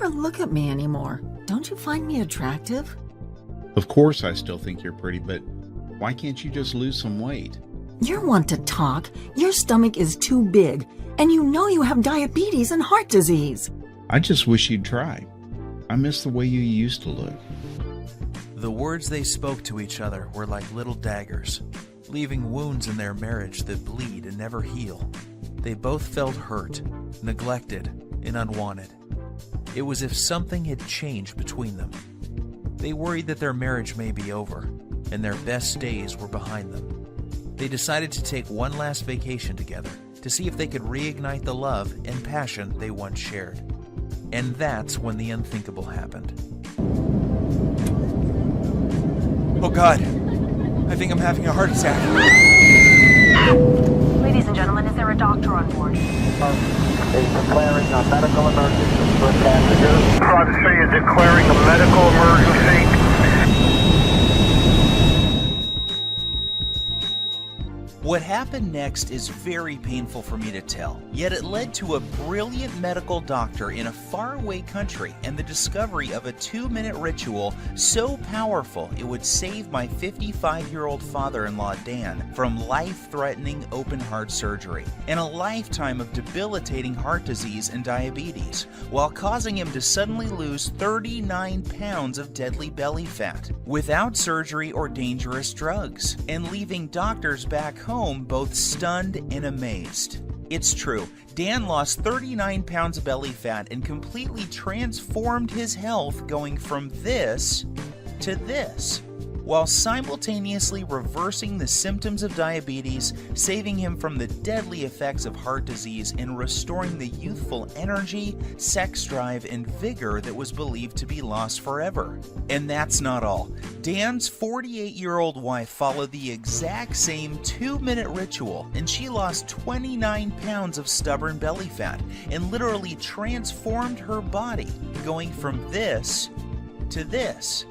never look at me anymore. Don't you find me attractive? Of course I still think you're pretty, but why can't you just lose some weight? You're one to talk. Your stomach is too big, and you know you have diabetes and heart disease. I just wish you'd try. I miss the way you used to look. The words they spoke to each other were like little daggers, leaving wounds in their marriage that bleed and never heal. They both felt hurt, neglected, and unwanted. It was as if something had changed between them. They worried that their marriage may be over, and their best days were behind them. They decided to take one last vacation together to see if they could reignite the love and passion they once shared. And that's when the unthinkable happened. Oh God, I think I'm having a heart attack. Ladies and gentlemen, is there a doctor on board? Is declaring a medical emergency for passengers. Private City is declaring a medical emergency. What happened next is very painful for me to tell, yet it led to a brilliant medical doctor in a faraway country and the discovery of a 2-minute ritual so powerful it would save my 55-year-old father-in-law Dan from life-threatening open-heart surgery and a lifetime of debilitating heart disease and diabetes, while causing him to suddenly lose 39 pounds of deadly belly fat without surgery or dangerous drugs, and leaving doctors back home both stunned and amazed. It's true, Dan lost 39 pounds of belly fat and completely transformed his health, going from this to this, while simultaneously reversing the symptoms of diabetes, saving him from the deadly effects of heart disease, and restoring the youthful energy, sex drive, and vigor that was believed to be lost forever. And that's not all. Dan's 48-year-old wife followed the exact same 2-minute ritual, and she lost 29 pounds of stubborn belly fat and literally transformed her body, going from this to this,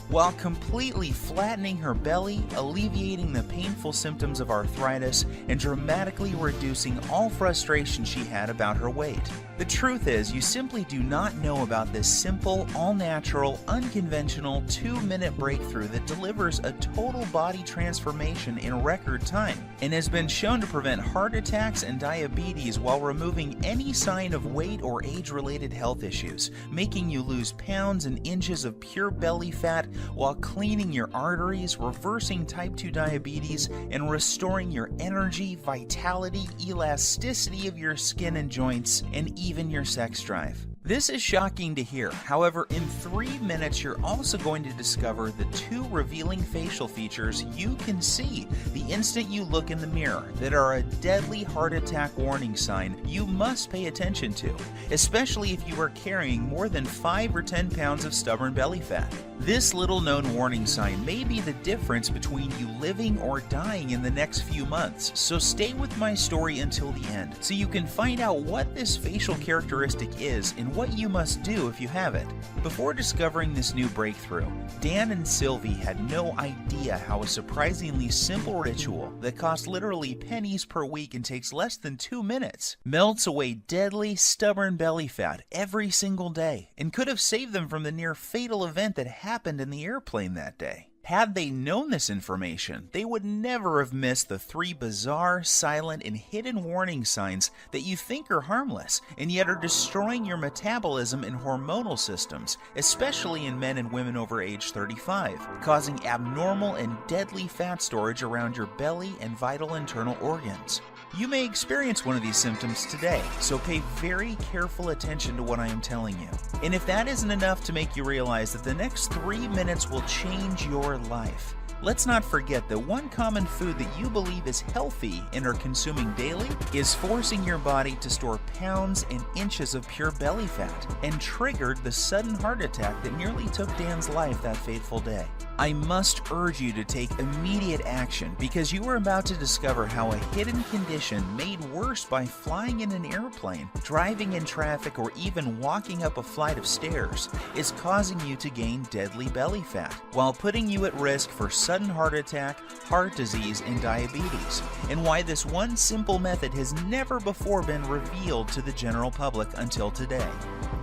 while completely flattening her belly, alleviating the painful symptoms of arthritis, and dramatically reducing all frustration she had about her weight. The truth is, you simply do not know about this simple, all-natural, unconventional 2-minute breakthrough that delivers a total body transformation in record time, and has been shown to prevent heart attacks and diabetes while removing any sign of weight or age-related health issues, making you lose pounds and inches of pure belly fat while cleaning your arteries, reversing type 2 diabetes, and restoring your energy, vitality, elasticity of your skin and joints, and even your sex drive. This is shocking to hear. However, in 3 minutes, you're also going to discover the 2 revealing facial features you can see the instant you look in the mirror that are a deadly heart attack warning sign you must pay attention to, especially if you are carrying more than 5 or 10 pounds of stubborn belly fat. This little-known warning sign may be the difference between you living or dying in the next few months, so stay with my story until the end so you can find out what this facial characteristic is and what you must do if you have it. Before discovering this new breakthrough, Dan and Sylvie had no idea how a surprisingly simple ritual that costs literally pennies per week and takes less than 2 minutes melts away deadly, stubborn belly fat every single day and could have saved them from the near fatal event that happened in the airplane that day. Had they known this information, they would never have missed the 3 bizarre, silent, and hidden warning signs that you think are harmless and yet are destroying your metabolism and hormonal systems, especially in men and women over age 35, causing abnormal and deadly fat storage around your belly and vital internal organs. You may experience one of these symptoms today, so pay very careful attention to what I am telling you. And if that isn't enough to make you realize that the next 3 minutes will change your life, let's not forget that one common food that you believe is healthy and are consuming daily is forcing your body to store pounds and inches of pure belly fat and triggered the sudden heart attack that nearly took Dan's life that fateful day. I must urge you to take immediate action because you are about to discover how a hidden condition made worse by flying in an airplane, driving in traffic, or even walking up a flight of stairs is causing you to gain deadly belly fat while putting you at risk for sudden heart attack, heart disease, and diabetes, and why this one simple method has never before been revealed to the general public until today.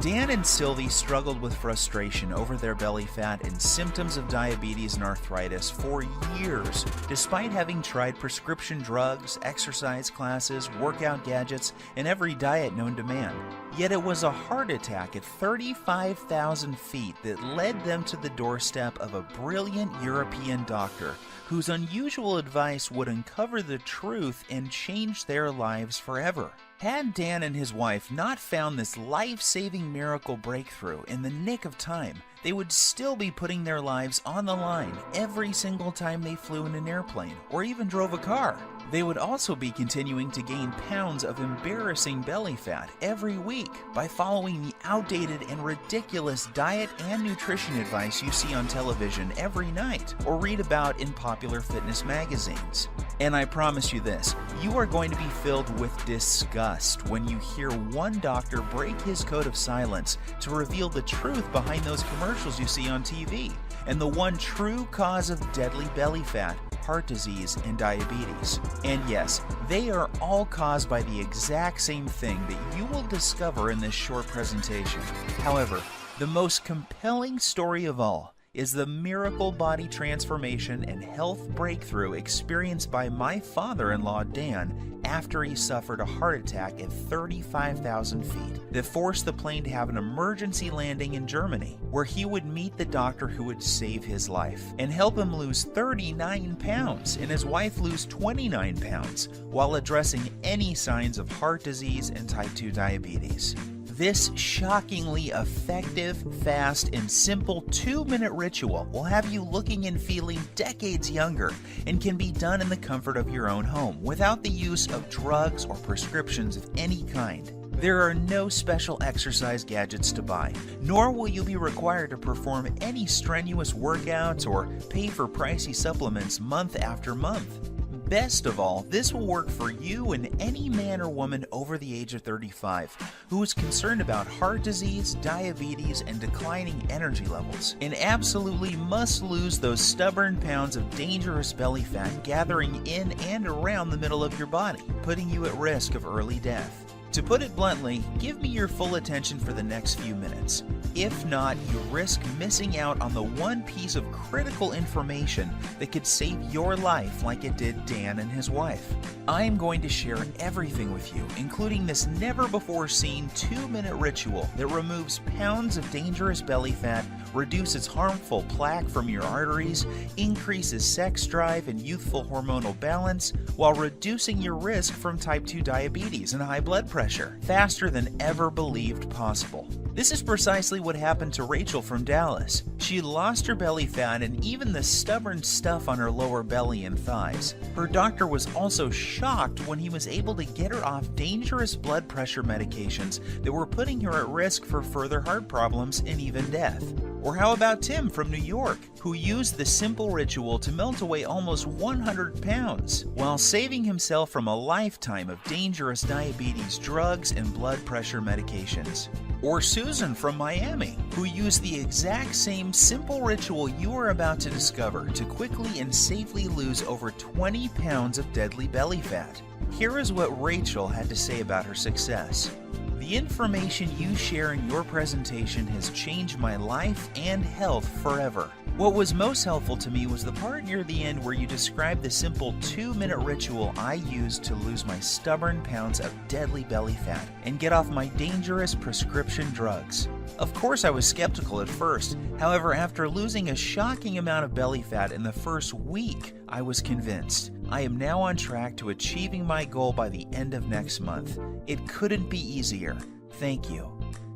Dan and Sylvie struggled with frustration over their belly fat and symptoms of diabetes and arthritis for years, despite having tried prescription drugs, exercise classes, workout gadgets, and every diet known to man. Yet it was a heart attack at 35,000 feet that led them to the doorstep of a brilliant European doctor whose unusual advice would uncover the truth and change their lives forever. Had Dan and his wife not found this life-saving miracle breakthrough in the nick of time, they would still be putting their lives on the line every single time they flew in an airplane or even drove a car. They would also be continuing to gain pounds of embarrassing belly fat every week by following the outdated and ridiculous diet and nutrition advice you see on television every night or read about in popular fitness magazines. And I promise you this, you are going to be filled with disgust when you hear one doctor break his code of silence to reveal the truth behind those commercials you see on TV and the one true cause of deadly belly fat: heart disease and diabetes. And yes, they are all caused by the exact same thing that you will discover in this short presentation. However, the most compelling story of all is the miracle body transformation and health breakthrough experienced by my father-in-law Dan after he suffered a heart attack at 35,000 feet that forced the plane to have an emergency landing in Germany, where he would meet the doctor who would save his life and help him lose 39 pounds and his wife lose 29 pounds while addressing any signs of heart disease and type 2 diabetes. This shockingly effective, fast, and simple 2-minute ritual will have you looking and feeling decades younger and can be done in the comfort of your own home without the use of drugs or prescriptions of any kind. There are no special exercise gadgets to buy, nor will you be required to perform any strenuous workouts or pay for pricey supplements month after month. Best of all, this will work for you and any man or woman over the age of 35 who is concerned about heart disease, diabetes, and declining energy levels, and absolutely must lose those stubborn pounds of dangerous belly fat gathering in and around the middle of your body, putting you at risk of early death. To put it bluntly, give me your full attention for the next few minutes. If not, you risk missing out on the one piece of critical information that could save your life like it did Dan and his wife. I'm going to share everything with you, including this never-before-seen 2-minute ritual that removes pounds of dangerous belly fat, reduces harmful plaque from your arteries, increases sex drive and youthful hormonal balance, while reducing your risk from type 2 diabetes and high blood pressure faster than ever believed possible. This is precisely what happened to Rachel from Dallas. She lost her belly fat and even the stubborn stuff on her lower belly and thighs. Her doctor was also shocked when he was able to get her off dangerous blood pressure medications that were putting her at risk for further heart problems and even death. Or how about Tim from New York, who used the simple ritual to melt away almost 100 pounds while saving himself from a lifetime of dangerous diabetes drugs and blood pressure medications. Or Susan from Miami, who used the exact same simple ritual you are about to discover to quickly and safely lose over 20 pounds of deadly belly fat. Here is what Rachel had to say about her success. The information you share in your presentation has changed my life and health forever. What was most helpful to me was the part near the end where you described the simple 2-minute ritual I used to lose my stubborn pounds of deadly belly fat and get off my dangerous prescription drugs. Of course, I was skeptical at first. However, after losing a shocking amount of belly fat in the first week, I was convinced. I am now on track to achieving my goal by the end of next month. It couldn't be easier. Thank you.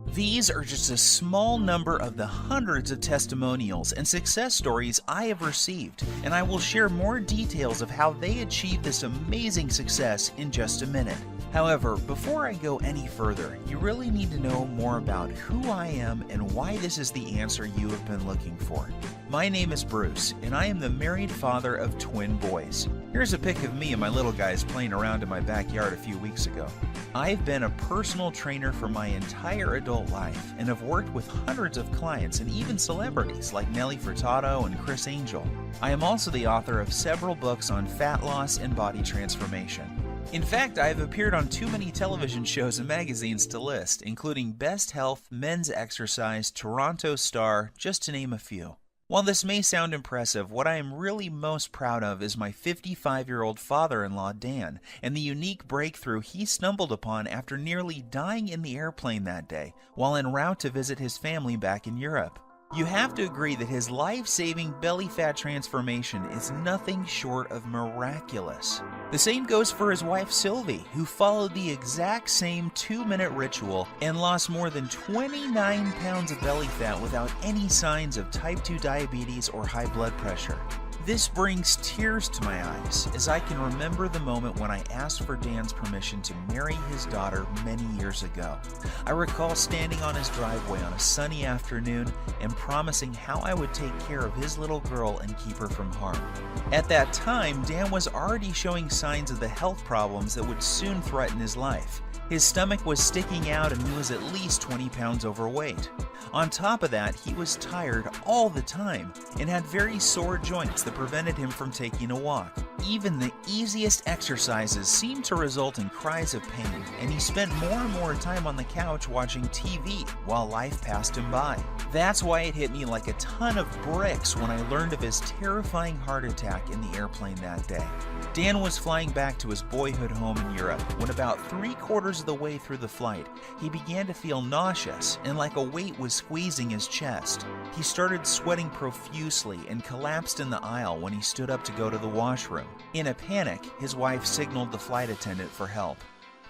These are just a small number of the hundreds of testimonials and success stories I have received, and I will share more details of how they achieved this amazing success in just a minute. However, before I go any further, you really need to know more about who I am and why this is the answer you have been looking for. My name is Bruce, and I am the married father of twin boys. Here's a pic of me and my little guys playing around in my backyard a few weeks ago. I've been a personal trainer for my entire adult life and have worked with hundreds of clients and even celebrities like Nelly Furtado and Chris Angel. I am also the author of several books on fat loss and body transformation. In fact, I have appeared on too many television shows and magazines to list, including Best Health, Men's Exercise, Toronto Star, just to name a few. While this may sound impressive, what I am really most proud of is my 55-year-old father-in-law, Dan, and the unique breakthrough he stumbled upon after nearly dying in the airplane that day while en route to visit his family back in Europe. You have to agree that his life-saving belly fat transformation is nothing short of miraculous. The same goes for his wife Sylvie, who followed the exact same 2-minute ritual and lost more than 29 pounds of belly fat without any signs of type 2 diabetes or high blood pressure. This brings tears to my eyes as I can remember the moment when I asked for Dan's permission to marry his daughter many years ago. I recall standing on his driveway on a sunny afternoon and promising how I would take care of his little girl and keep her from harm. At that time, Dan was already showing signs of the health problems that would soon threaten his life. His stomach was sticking out and he was at least 20 pounds overweight. On top of that, he was tired all the time and had very sore joints that prevented him from taking a walk. Even the easiest exercises seemed to result in cries of pain, and he spent more and more time on the couch watching TV while life passed him by. That's why it hit me like a ton of bricks when I learned of his terrifying heart attack in the airplane that day. Dan was flying back to his boyhood home in Europe when about 3/4 of the way through the flight, he began to feel nauseous and like a weight was squeezing his chest. He started sweating profusely and collapsed in the aisle when he stood up to go to the washroom. In a panic, his wife signaled the flight attendant for help.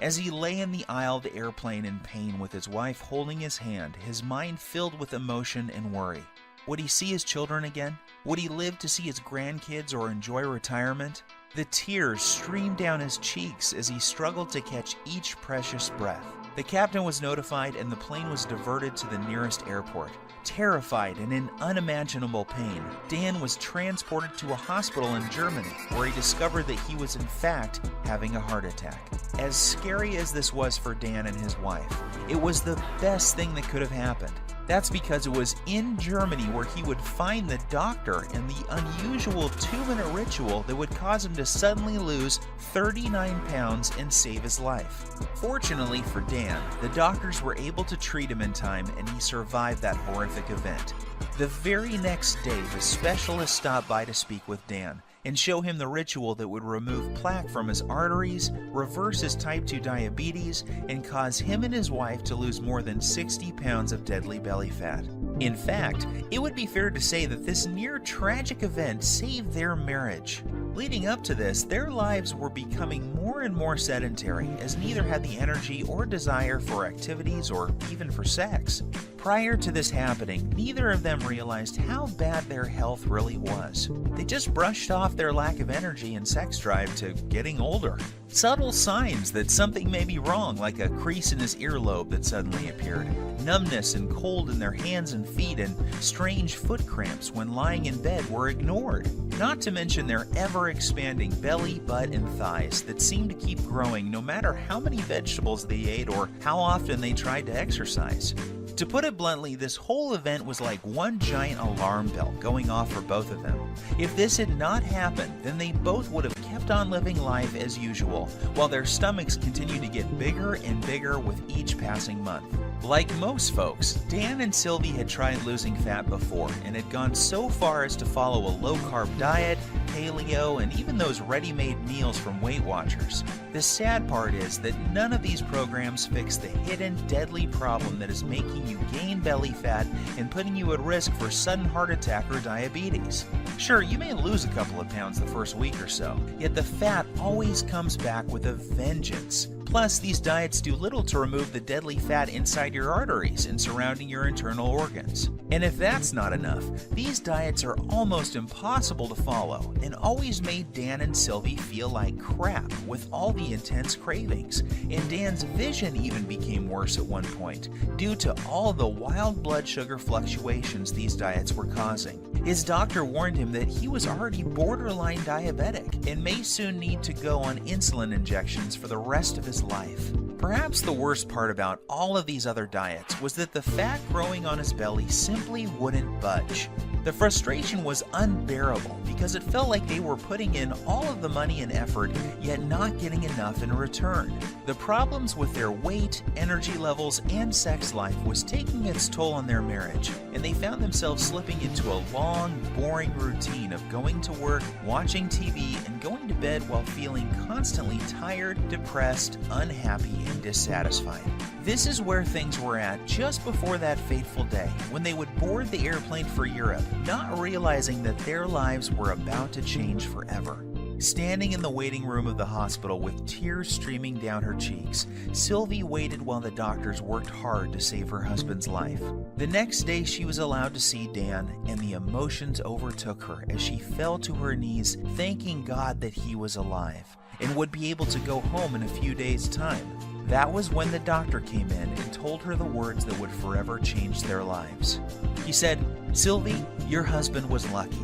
As he lay in the aisle of the airplane in pain with his wife holding his hand, his mind filled with emotion and worry. Would he see his children again? Would he live to see his grandkids or enjoy retirement? The tears streamed down his cheeks as he struggled to catch each precious breath. The captain was notified and the plane was diverted to the nearest airport. Terrified and in unimaginable pain, Dan was transported to a hospital in Germany where he discovered that he was in fact having a heart attack. As scary as this was for Dan and his wife, it was the best thing that could have happened. That's because it was in Germany where he would find the doctor and the unusual 2-minute ritual that would cause him to suddenly lose 39 pounds and save his life. Fortunately for Dan, the doctors were able to treat him in time and he survived that horrific event. The very next day, the specialist stopped by to speak with Dan and show him the ritual that would remove plaque from his arteries, reverse his type 2 diabetes, and cause him and his wife to lose more than 60 pounds of deadly belly fat. In fact, it would be fair to say that this near-tragic event saved their marriage. Leading up to this, their lives were becoming more and more sedentary as neither had the energy or desire for activities or even for sex. Prior to this happening, neither of them realized how bad their health really was. They just brushed off their lack of energy and sex drive to getting older. Subtle signs that something may be wrong, like a crease in his earlobe that suddenly appeared, numbness and cold in their hands and feet, and strange foot cramps when lying in bed were ignored. Not to mention their ever-expanding belly, butt, and thighs that seemed to keep growing no matter how many vegetables they ate or how often they tried to exercise. To put it bluntly, this whole event was like one giant alarm bell going off for both of them. If this had not happened, then they both would have kept on living life as usual, while their stomachs continued to get bigger and bigger with each passing month. Like most folks, Dan and Sylvie had tried losing fat before and had gone so far as to follow a low-carb diet, paleo, and even those ready-made meals from Weight Watchers. The sad part is that none of these programs fix the hidden, deadly problem that is making you gain belly fat and putting you at risk for sudden heart attack or diabetes. Sure, you may lose a couple of pounds the first week or so, yet the fat always comes back with a vengeance. Plus, these diets do little to remove the deadly fat inside your arteries and surrounding your internal organs. And if that's not enough, these diets are almost impossible to follow and always made Dan and Sylvie feel like crap with all the intense cravings. And Dan's vision even became worse at one point due to all the wild blood sugar fluctuations these diets were causing. His doctor warned him that he was already borderline diabetic and may soon need to go on insulin injections for the rest of his life. Perhaps the worst part about all of these other diets was that the fat growing on his belly simply wouldn't budge. The frustration was unbearable because it felt like they were putting in all of the money and effort, yet not getting enough in return. The problems with their weight, energy levels, and sex life was taking its toll on their marriage, and they found themselves slipping into a long, boring routine of going to work, watching TV, and going to bed while feeling constantly tired, depressed, unhappy, and dissatisfied. This is where things were at just before that fateful day, when they would board the airplane for Europe, not realizing that their lives were about to change forever. Standing in the waiting room of the hospital with tears streaming down her cheeks, Sylvie waited while the doctors worked hard to save her husband's life. The next day she was allowed to see Dan, and the emotions overtook her as she fell to her knees, thanking God that he was alive and would be able to go home in a few days' time. That was when the doctor came in and told her the words that would forever change their lives. He said, "Sylvie, your husband was lucky.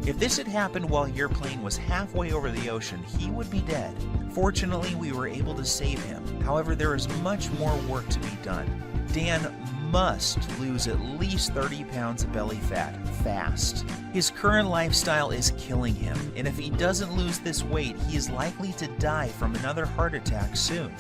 If this had happened while your plane was halfway over the ocean, he would be dead. Fortunately, we were able to save him. However, there is much more work to be done. Dan must lose at least 30 pounds of belly fat fast. His current lifestyle is killing him, and if he doesn't lose this weight, he is likely to die from another heart attack soon.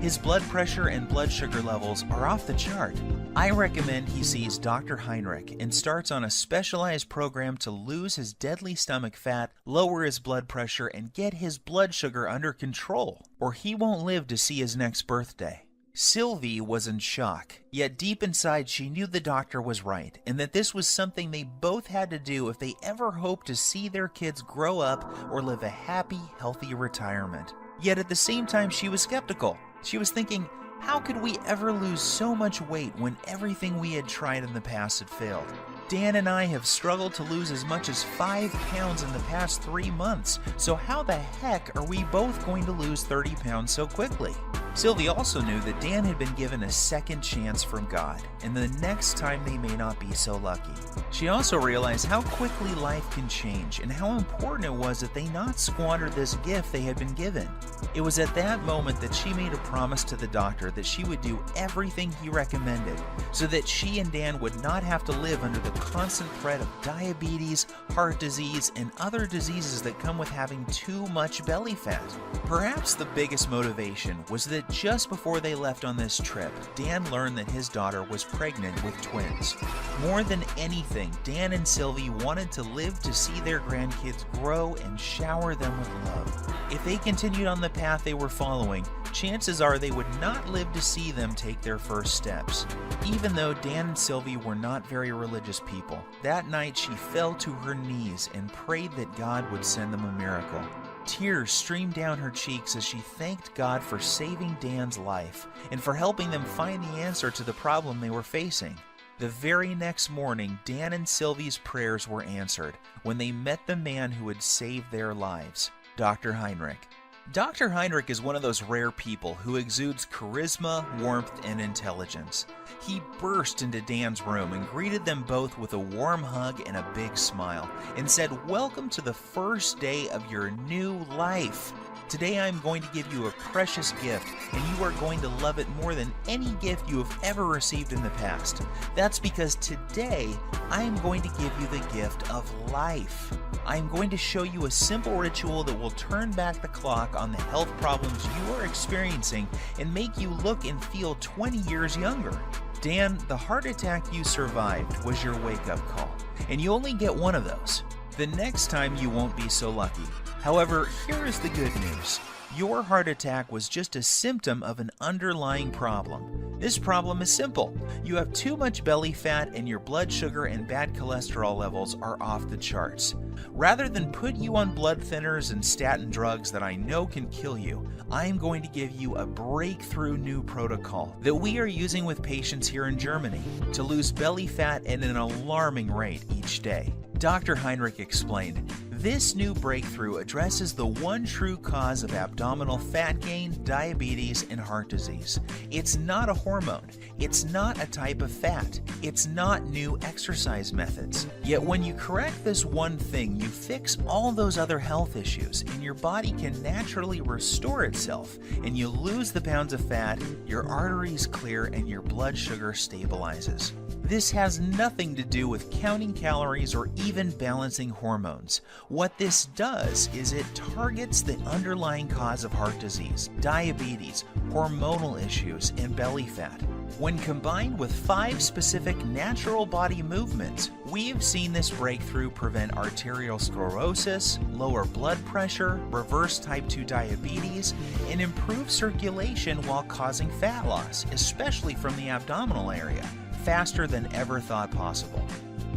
His blood pressure and blood sugar levels are off the chart. I recommend he sees Dr. Heinrich and starts on a specialized program to lose his deadly stomach fat, lower his blood pressure, and get his blood sugar under control, or he won't live to see his next birthday." Sylvie was in shock, yet deep inside she knew the doctor was right and that this was something they both had to do if they ever hoped to see their kids grow up or live a happy, healthy retirement. Yet at the same time she was skeptical. She was thinking, how could we ever lose so much weight when everything we had tried in the past had failed? Dan and I have struggled to lose as much as 5 pounds in the past 3 months, so how the heck are we both going to lose 30 pounds so quickly? Sylvie also knew that Dan had been given a second chance from God, and the next time they may not be so lucky. She also realized how quickly life can change and how important it was that they not squander this gift they had been given. It was at that moment that she made a promise to the doctor that she would do everything he recommended so that she and Dan would not have to live under the constant threat of diabetes, heart disease, and other diseases that come with having too much belly fat. Perhaps the biggest motivation was that just before they left on this trip, Dan learned that his daughter was pregnant with twins. More than anything, Dan and Sylvie wanted to live to see their grandkids grow and shower them with love. If they continued on the path they were following, chances are they would not live to see them take their first steps. Even though Dan and Sylvie were not very religious people, that night she fell to her knees and prayed that God would send them a miracle. Tears streamed down her cheeks as she thanked God for saving Dan's life and for helping them find the answer to the problem they were facing. The very next morning, Dan and Sylvie's prayers were answered when they met the man who had saved their lives, Dr. Heinrich. Dr. Heinrich is one of those rare people who exudes charisma, warmth, and intelligence. He burst into Dan's room and greeted them both with a warm hug and a big smile and said, "Welcome to the first day of your new life. Today I'm going to give you a precious gift, and you are going to love it more than any gift you have ever received in the past. That's because today I am going to give you the gift of life. I am going to show you a simple ritual that will turn back the clock on the health problems you are experiencing and make you look and feel 20 years younger. Dan, the heart attack you survived was your wake-up call, and you only get one of those. The next time you won't be so lucky. However, here is the good news. Your heart attack was just a symptom of an underlying problem. This problem is simple. You have too much belly fat and your blood sugar and bad cholesterol levels are off the charts. Rather than put you on blood thinners and statin drugs that I know can kill you, I am going to give you a breakthrough new protocol that we are using with patients here in Germany to lose belly fat at an alarming rate each day. Dr. Heinrich explained, This new breakthrough addresses the one true cause of abdominal fat gain, diabetes, and heart disease. It's not a hormone. It's not a type of fat. It's not new exercise methods. Yet when you correct this one thing, you fix all those other health issues, and your body can naturally restore itself, and you lose the pounds of fat, your arteries clear, and your blood sugar stabilizes. This has nothing to do with counting calories or even balancing hormones. What this does is it targets the underlying cause of heart disease, diabetes, hormonal issues, and belly fat. When combined with 5 specific natural body movements, we've seen this breakthrough prevent arterial sclerosis, lower blood pressure, reverse type 2 diabetes, and improve circulation while causing fat loss, especially from the abdominal area, faster than ever thought possible.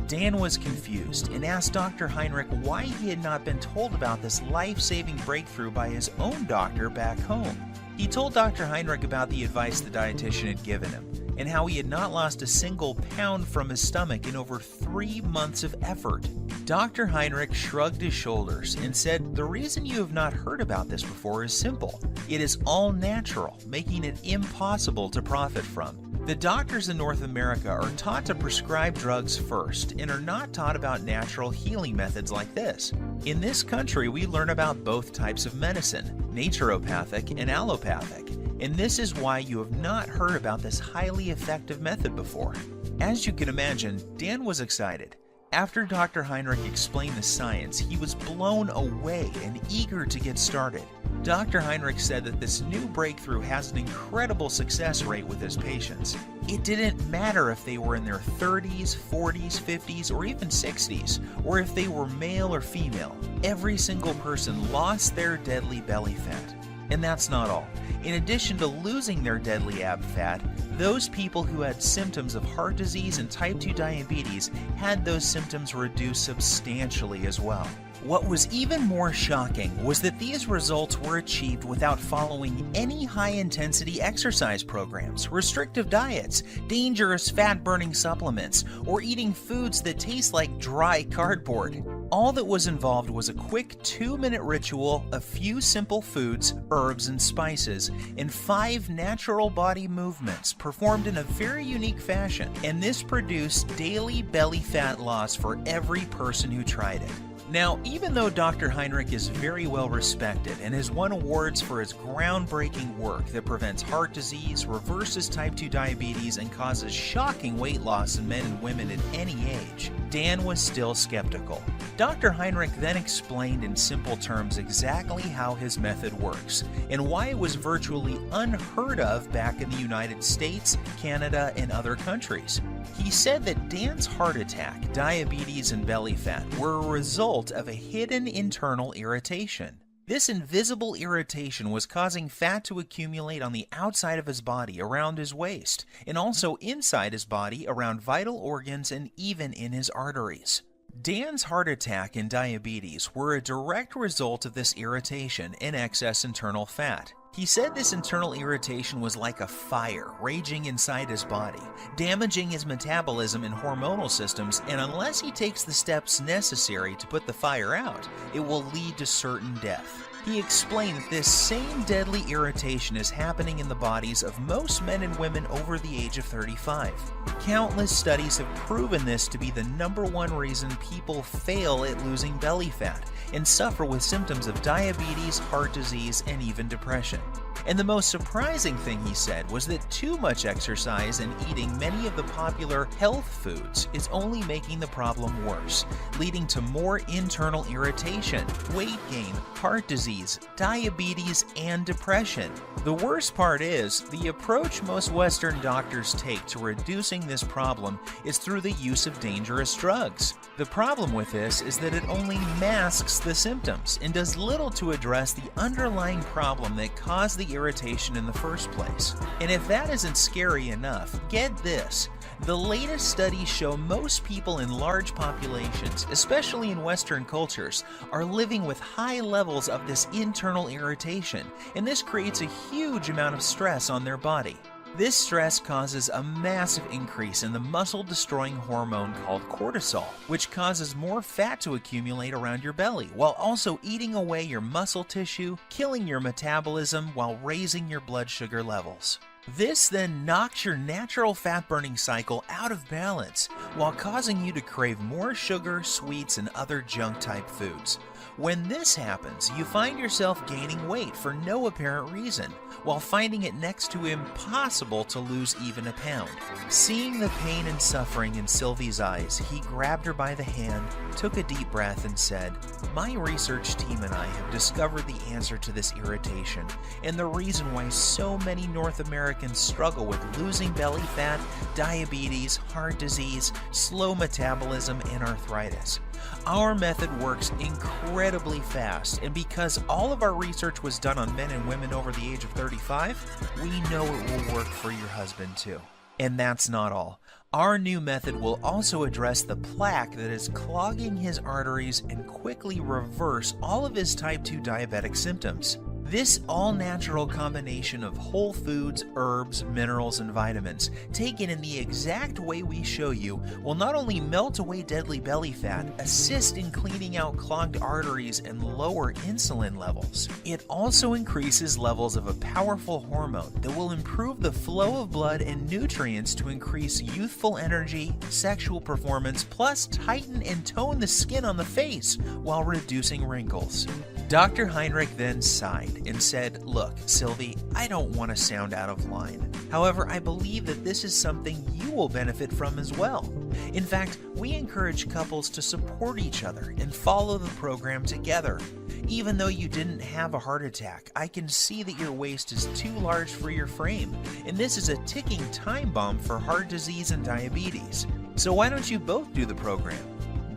Dan was confused and asked Dr. Heinrich why he had not been told about this life-saving breakthrough by his own doctor back home. He told Dr. Heinrich about the advice the dietitian had given him, and how he had not lost a single pound from his stomach in over 3 months of effort. Dr. Heinrich shrugged his shoulders and said, "The reason you have not heard about this before is simple. It is all natural, making it impossible to profit from. The doctors in North America are taught to prescribe drugs first and are not taught about natural healing methods like this. In this country, we learn about both types of medicine, naturopathic and allopathic, and this is why you have not heard about this highly effective method before." As you can imagine, Dan was excited. After Dr. Heinrich explained the science, he was blown away and eager to get started. Dr. Heinrich said that this new breakthrough has an incredible success rate with his patients. It didn't matter if they were in their 30s, 40s, 50s, or even 60s, or if they were male or female. Every single person lost their deadly belly fat. And that's not all. In addition to losing their deadly ab fat, those people who had symptoms of heart disease and type 2 diabetes had those symptoms reduced substantially as well. What was even more shocking was that these results were achieved without following any high-intensity exercise programs, restrictive diets, dangerous fat-burning supplements, or eating foods that taste like dry cardboard. All that was involved was a quick 2-minute ritual, a few simple foods, herbs, and spices, and 5 natural body movements performed in a very unique fashion, and this produced daily belly fat loss for every person who tried it. Now, even though Dr. Heinrich is very well respected and has won awards for his groundbreaking work that prevents heart disease, reverses type 2 diabetes, and causes shocking weight loss in men and women at any age, Dan was still skeptical. Dr. Heinrich then explained in simple terms exactly how his method works and why it was virtually unheard of back in the United States, Canada, and other countries. He said that Dan's heart attack, diabetes, and belly fat were a result of a hidden internal irritation. This invisible irritation was causing fat to accumulate on the outside of his body around his waist, and also inside his body around vital organs and even in his arteries. Dan's heart attack and diabetes were a direct result of this irritation and excess internal fat. He said this internal irritation was like a fire raging inside his body, damaging his metabolism and hormonal systems, and unless he takes the steps necessary to put the fire out, it will lead to certain death. He explained that this same deadly irritation is happening in the bodies of most men and women over the age of 35. Countless studies have proven this to be the #1 reason people fail at losing belly fat and suffer with symptoms of diabetes, heart disease, and even depression. And the most surprising thing he said was that too much exercise and eating many of the popular health foods is only making the problem worse, leading to more internal irritation, weight gain, heart disease, diabetes, and depression. The worst part is, the approach most Western doctors take to reducing this problem is through the use of dangerous drugs. The problem with this is that it only masks the symptoms and does little to address the underlying problem that caused the irritation in the first place. And if that isn't scary enough, get this. The latest studies show most people in large populations, especially in Western cultures, are living with high levels of this internal irritation, and this creates a huge amount of stress on their body. This stress causes a massive increase in the muscle-destroying hormone called cortisol, which causes more fat to accumulate around your belly, while also eating away your muscle tissue, killing your metabolism while raising your blood sugar levels. This then knocks your natural fat-burning cycle out of balance, while causing you to crave more sugar, sweets, and other junk-type foods. When this happens, you find yourself gaining weight for no apparent reason, while finding it next to impossible to lose even a pound. Seeing the pain and suffering in Sylvie's eyes, he grabbed her by the hand, took a deep breath, and said, "My research team and I have discovered the answer to this irritation, and the reason why so many North Americans struggle with losing belly fat, diabetes, heart disease, slow metabolism, and arthritis. Our method works incredibly fast, and because all of our research was done on men and women over the age of 35, we know it will work for your husband too." And that's not all. Our new method will also address the plaque that is clogging his arteries and quickly reverse all of his type 2 diabetic symptoms. This all-natural combination of whole foods, herbs, minerals, and vitamins, taken in the exact way we show you, will not only melt away deadly belly fat, assist in cleaning out clogged arteries, and lower insulin levels. It also increases levels of a powerful hormone that will improve the flow of blood and nutrients to increase youthful energy, sexual performance, plus tighten and tone the skin on the face while reducing wrinkles. Dr. Heinrich then sighed and said, "Look, Sylvie, I don't want to sound out of line. However, I believe that this is something you will benefit from as well. In fact, we encourage couples to support each other and follow the program together. Even though you didn't have a heart attack, I can see that your waist is too large for your frame, and this is a ticking time bomb for heart disease and diabetes. So why don't you both do the program?"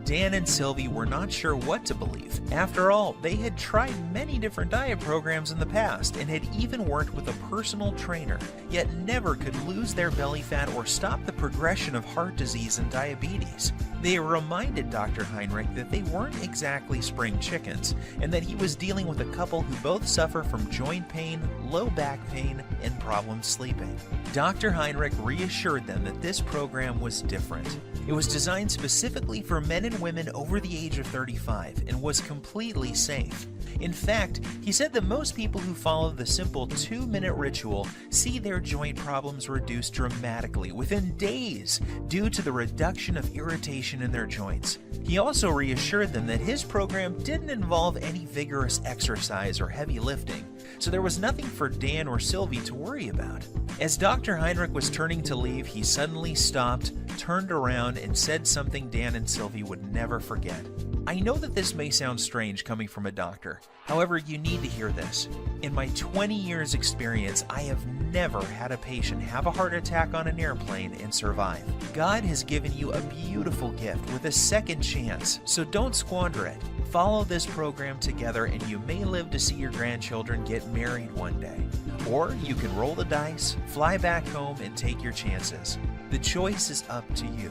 Dan and Sylvie were not sure what to believe. After all, they had tried many different diet programs in the past and had even worked with a personal trainer, yet never could lose their belly fat or stop the progression of heart disease and diabetes. They reminded Dr. Heinrich that they weren't exactly spring chickens, and that he was dealing with a couple who both suffer from joint pain, low back pain, and problems sleeping. Dr. Heinrich reassured them that this program was different. It was designed specifically for men and women over the age of 35 and was completely safe. In fact, he said that most people who follow the simple 2-minute ritual see their joint problems reduced dramatically within days due to the reduction of irritation in their joints. He also reassured them that his program didn't involve any vigorous exercise or heavy lifting, so there was nothing for Dan or Sylvie to worry about. As Dr. Heinrich was turning to leave, he suddenly stopped, turned around, and said something Dan and Sylvie would never forget. "I know that this may sound strange coming from a doctor. However, you need to hear this. In my 20 years experience, I have never had a patient have a heart attack on an airplane and survive. God has given you a beautiful gift with a second chance, so don't squander it. Follow this program together and you may live to see your grandchildren get married one day. Or you can roll the dice, fly back home, and take your chances. The choice is up to you."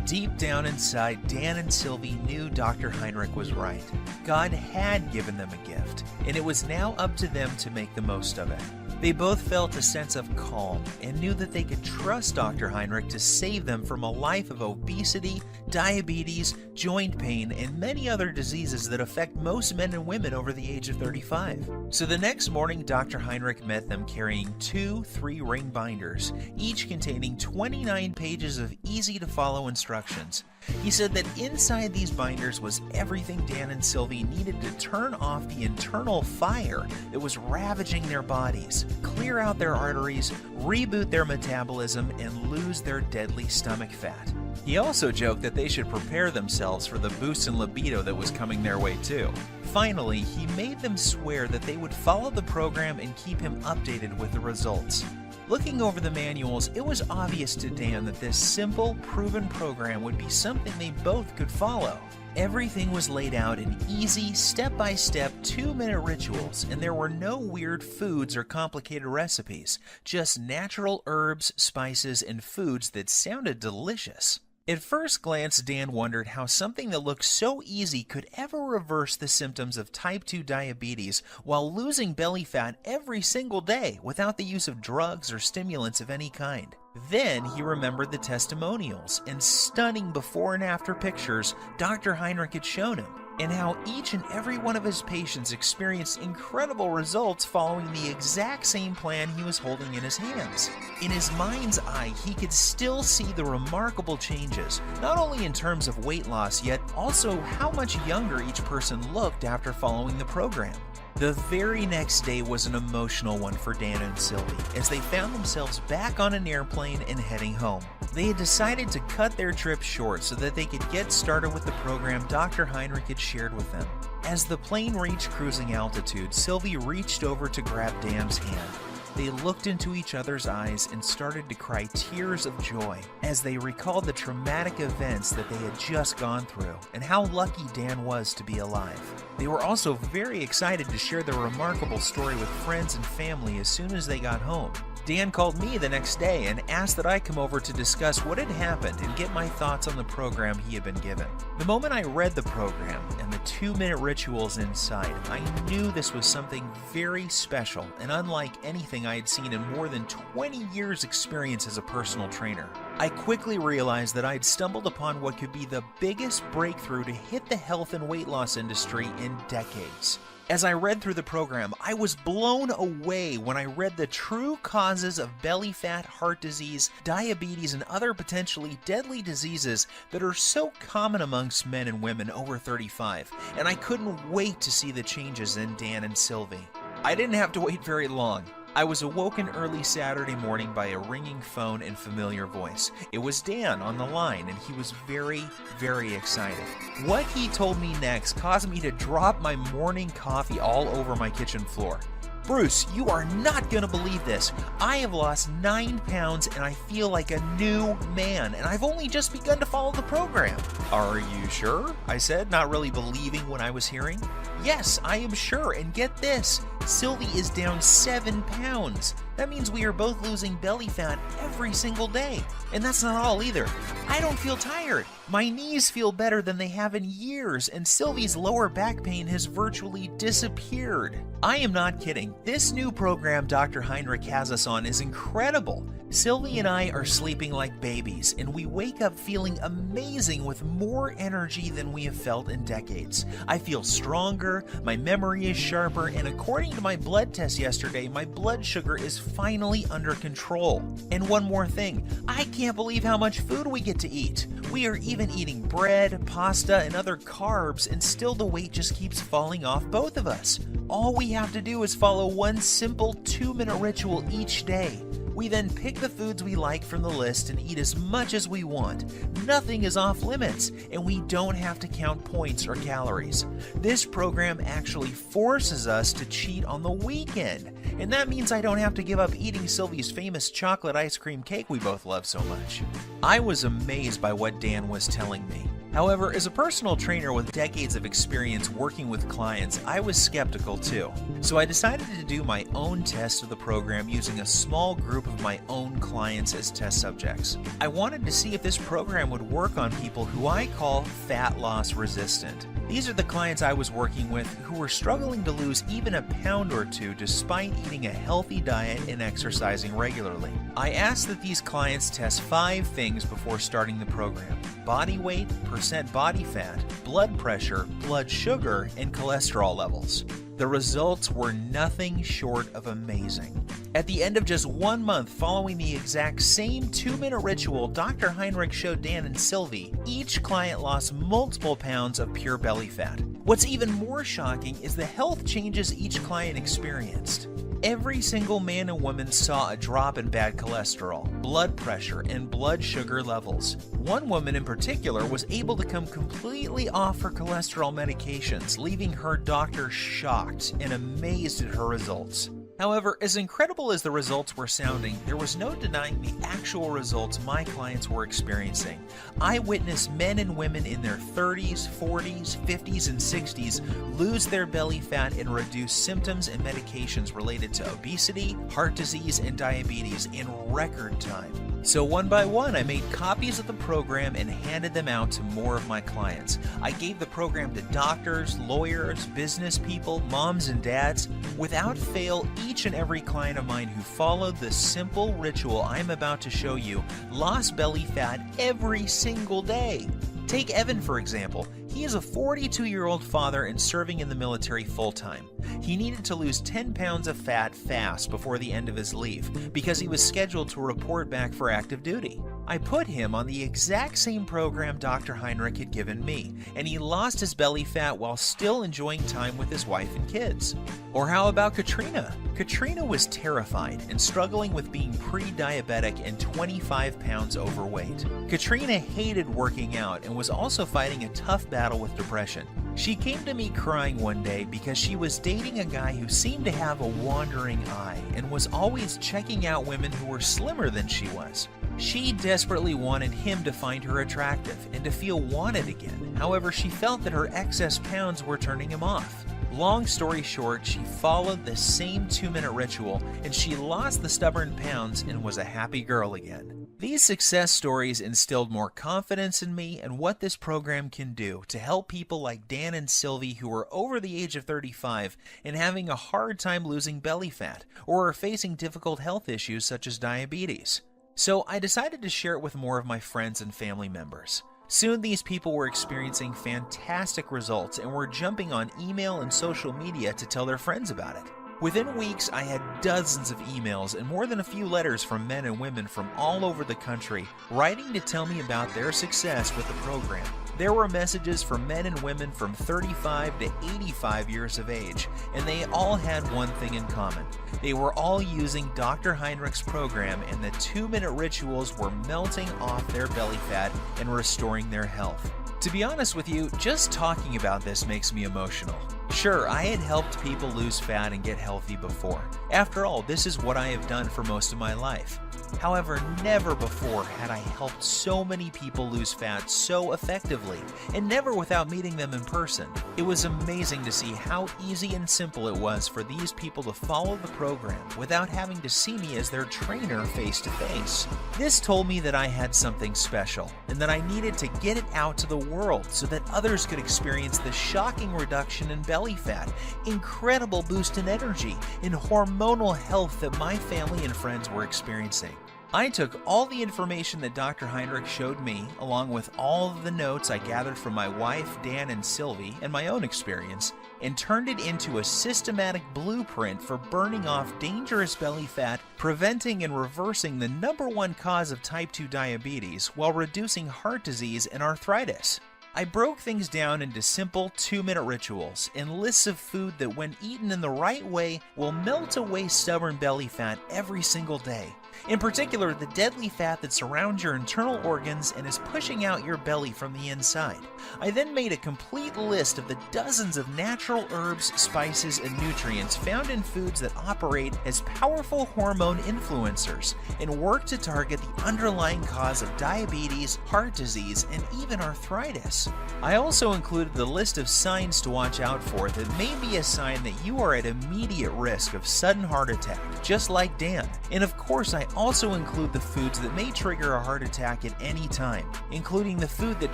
Deep down inside, Dan and Sylvie knew Dr. Heinrich was right. God had given them a gift, and it was now up to them to make the most of it. They both felt a sense of calm and knew that they could trust Dr. Heinrich to save them from a life of obesity, diabetes, joint pain, and many other diseases that affect most men and women over the age of 35. So the next morning, Dr. Heinrich met them carrying 2 3-ring binders, each containing 29 pages of easy-to-follow instructions. He said that inside these binders was everything Dan and Sylvie needed to turn off the internal fire that was ravaging their bodies, clear out their arteries, reboot their metabolism, and lose their deadly stomach fat. He also joked that they should prepare themselves for the boost in libido that was coming their way too. Finally, he made them swear that they would follow the program and keep him updated with the results. Looking over the manuals, it was obvious to Dan that this simple, proven program would be something they both could follow. Everything was laid out in easy, step-by-step, 2-minute rituals, and there were no weird foods or complicated recipes, just natural herbs, spices, and foods that sounded delicious. At first glance, Dan wondered how something that looked so easy could ever reverse the symptoms of type 2 diabetes while losing belly fat every single day without the use of drugs or stimulants of any kind. Then he remembered the testimonials and stunning before and after pictures Dr. Heinrich had shown him, and how each and every one of his patients experienced incredible results following the exact same plan he was holding in his hands. In his mind's eye, he could still see the remarkable changes, not only in terms of weight loss, yet also how much younger each person looked after following the program. The very next day was an emotional one for Dan and Sylvie, as they found themselves back on an airplane and heading home. They had decided to cut their trip short so that they could get started with the program Dr. Heinrich had shared with them. As the plane reached cruising altitude, Sylvie reached over to grab Dan's hand. They looked into each other's eyes and started to cry tears of joy as they recalled the traumatic events that they had just gone through and how lucky Dan was to be alive. They were also very excited to share their remarkable story with friends and family as soon as they got home. Dan called me the next day and asked that I come over to discuss what had happened and get my thoughts on the program he had been given. The moment I read the program and the 2-minute rituals inside, I knew this was something very special and unlike anything I had seen in more than 20 years' experience as a personal trainer. I quickly realized that I had stumbled upon what could be the biggest breakthrough to hit the health and weight loss industry in decades. As I read through the program, I was blown away when I read the true causes of belly fat, heart disease, diabetes, and other potentially deadly diseases that are so common amongst men and women over 35, and I couldn't wait to see the changes in Dan and Sylvie. I didn't have to wait very long. I was awoken early Saturday morning by a ringing phone and familiar voice. It was Dan on the line, and he was very, very excited. What he told me next caused me to drop my morning coffee all over my kitchen floor. "Bruce, you are not going to believe this. I have lost 9 pounds and I feel like a new man, and I've only just begun to follow the program." "Are you sure?" I said, not really believing what I was hearing. "Yes, I am sure, and get this. Sylvie is down 7 pounds. That means we are both losing belly fat every single day. And that's not all either. I don't feel tired. My knees feel better than they have in years, and Sylvie's lower back pain has virtually disappeared." I am not kidding. This new program Dr. Heinrich has us on is incredible. Sylvie and I are sleeping like babies, and we wake up feeling amazing with more energy than we have felt in decades. I feel stronger, my memory is sharper, and according to my blood test yesterday, my blood sugar is finally under control. And one more thing, I can't believe how much food we get to eat. We are even eating bread, pasta, and other carbs, and still the weight just keeps falling off both of us. All we have to do is follow one simple 2-minute ritual each day. We then pick the foods we like from the list and eat as much as we want. Nothing is off limits, and we don't have to count points or calories. This program actually forces us to cheat on the weekend, and that means I don't have to give up eating Sylvie's famous chocolate ice cream cake we both love so much. I was amazed by what Dan was telling me. However, as a personal trainer with decades of experience working with clients, I was skeptical too. So I decided to do my own test of the program using a small group of my own clients as test subjects. I wanted to see if this program would work on people who I call fat loss resistant. These are the clients I was working with who were struggling to lose even a pound or two despite eating a healthy diet and exercising regularly. I asked that these clients test 5 things before starting the program: body weight, percent body fat, blood pressure, blood sugar, and cholesterol levels. The results were nothing short of amazing. At the end of just 1 month following the exact same 2-minute ritual Dr. Heinrich showed Dan and Sylvie, each client lost multiple pounds of pure belly fat. What's even more shocking is the health changes each client experienced. Every single man and woman saw a drop in bad cholesterol, blood pressure, and blood sugar levels. One woman in particular was able to come completely off her cholesterol medications, leaving her doctor shocked and amazed at her results. However, as incredible as the results were sounding, there was no denying the actual results my clients were experiencing. I witnessed men and women in their 30s, 40s, 50s, and 60s lose their belly fat and reduce symptoms and medications related to obesity, heart disease, and diabetes in record time. So one by one, I made copies of the program and handed them out to more of my clients. I gave the program to doctors, lawyers, business people, moms and dads. Without fail, each and every client of mine who followed the simple ritual I'm about to show you lost belly fat every single day. Take Evan, for example. He is a 42-year-old father and serving in the military full-time. He needed to lose 10 pounds of fat fast before the end of his leave because he was scheduled to report back for active duty. I put him on the exact same program Dr. Heinrich had given me, and he lost his belly fat while still enjoying time with his wife and kids. Or how about Katrina? Katrina was terrified and struggling with being pre-diabetic and 25 pounds overweight. Katrina hated working out and was also fighting a tough battle with depression. She came to me crying one day because she was dating a guy who seemed to have a wandering eye and was always checking out women who were slimmer than she was. She desperately wanted him to find her attractive and to feel wanted again. However, she felt that her excess pounds were turning him off. Long story short, she followed the same 2-minute ritual and she lost the stubborn pounds and was a happy girl again. These success stories instilled more confidence in me and what this program can do to help people like Dan and Sylvie who are over the age of 35 and having a hard time losing belly fat or are facing difficult health issues such as diabetes. So I decided to share it with more of my friends and family members. Soon these people were experiencing fantastic results and were jumping on email and social media to tell their friends about it. Within weeks, I had dozens of emails and more than a few letters from men and women from all over the country writing to tell me about their success with the program. There were messages from men and women from 35 to 85 years of age, and they all had one thing in common. They were all using Dr. Heinrich's program, and the 2-minute rituals were melting off their belly fat and restoring their health. To be honest with you, just talking about this makes me emotional. Sure, I had helped people lose fat and get healthy before. After all, this is what I have done for most of my life. However, never before had I helped so many people lose fat so effectively, and never without meeting them in person. It was amazing to see how easy and simple it was for these people to follow the program without having to see me as their trainer face to face. This told me that I had something special, and that I needed to get it out to the world so that others could experience the shocking reduction in belly fat, incredible boost in energy, and hormonal health that my family and friends were experiencing. I took all the information that Dr. Heinrich showed me, along with all of the notes I gathered from my wife, Dan, and Sylvie, and my own experience, and turned it into a systematic blueprint for burning off dangerous belly fat, preventing and reversing the #1 cause of type 2 diabetes while reducing heart disease and arthritis. I broke things down into simple 2-minute rituals and lists of food that when eaten in the right way will melt away stubborn belly fat every single day. In particular, the deadly fat that surrounds your internal organs and is pushing out your belly from the inside. I then made a complete list of the dozens of natural herbs, spices, and nutrients found in foods that operate as powerful hormone influencers and work to target the underlying cause of diabetes, heart disease, and even arthritis. I also included the list of signs to watch out for that may be a sign that you are at immediate risk of sudden heart attack, just like Dan. And of course, I also include the foods that may trigger a heart attack at any time, including the food that